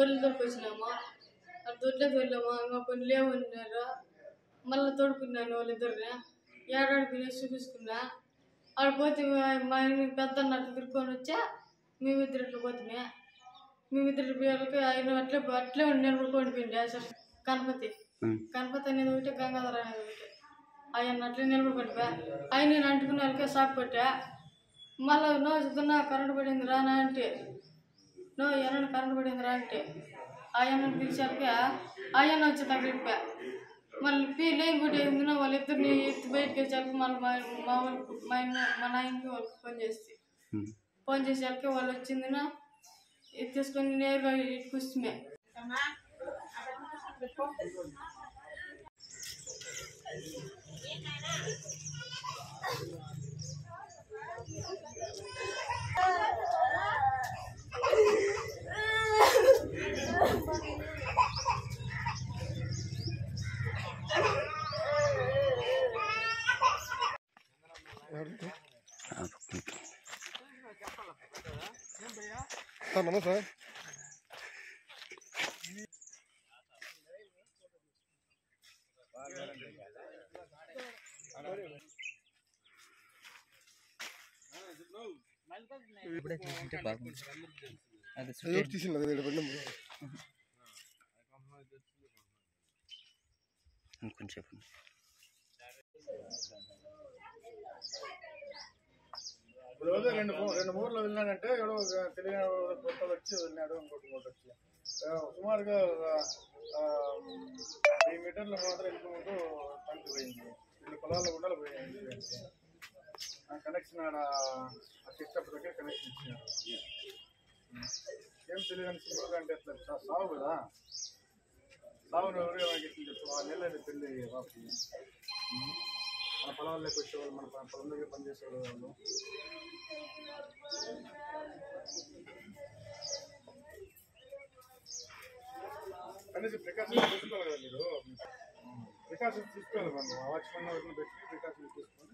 గొర్రెలు తోడుకొచ్చినాము. ఆ దొడ్లోకి వెళ్ళాము. ఇంకా కొన్ని లేవు అన్నారు. మళ్ళీ తోడుకున్నాను వాళ్ళిద్దరిని. ఏడాడు తినేసి చూపించుకున్నా. ఆడ పోతే మా ఇంటికి పెద్ద అన్నట్టు తిరుక్కొని వచ్చా. మేమిద్దరు ఇట్లా పోతే మేమిద్దరు పిల్లలకి ఆయన అట్లే నిలబడుకొని పోయింది. అసలు గణపతి అనేది ఒకటి, గంగాధర అనేది ఒకటి. ఆయన అట్లే నిలబడుకొని ఆయన నేను అంటుకున్న వాళ్ళకే షాక్ కొట్టా. మళ్ళీ నోచుతున్నా కరెంటు పడింది రానా అంటే ఎన్న కరెంటు పడింది రా అంటే ఆయన్న పిలిచాక ఆయన్న వచ్చి తగిలిపా. మళ్ళీ లేని కూడా ఏందినా వాళ్ళిద్దరిని ఎత్తి బయటకు వచ్చాక మళ్ళీ మా నాయనకి వాళ్ళకి ఫోన్ చేసాక వాళ్ళు వచ్చిందినా ఎత్తేసుకొని నేరుగా కూర్చుమే. నమస్తే కొంచెం రోజు రెండు మూర్లు వెళ్ళానంటే ఎవడో తెలియని కొత్త వచ్చి వెళ్ళినాడు. ఇంకోటి వచ్చి సుమారుగా 1000 మీటర్లు మాత్రం వెళ్ళిపోతూ తండ్రి పోయింది. 2 పొలాల గుండలు పోయింది. కనెక్షన్ ఆడ సిస్టప్ దగ్గర కనెక్షన్ ఇచ్చినారు. ఏం తెలియని సింపుల్గా అంటే అట్లా సాగు కదా. సాగును ఎవరు చెప్పు 6 నెలలు అయితే పెళ్ళి బాబుకి. మన పొలాల్లోకి వచ్చేవాళ్ళు, మన పొలం దగ్గర పనిచేసేవాళ్ళు వాళ్ళు. కనీసం ప్రికాషన్స్ తీసుకోవాలి కదా మీరు. ప్రికాషన్స్ తీసుకోవాలి. మనం వాచ్మన్ పెట్టి ప్రికాషన్స్ తీసుకొని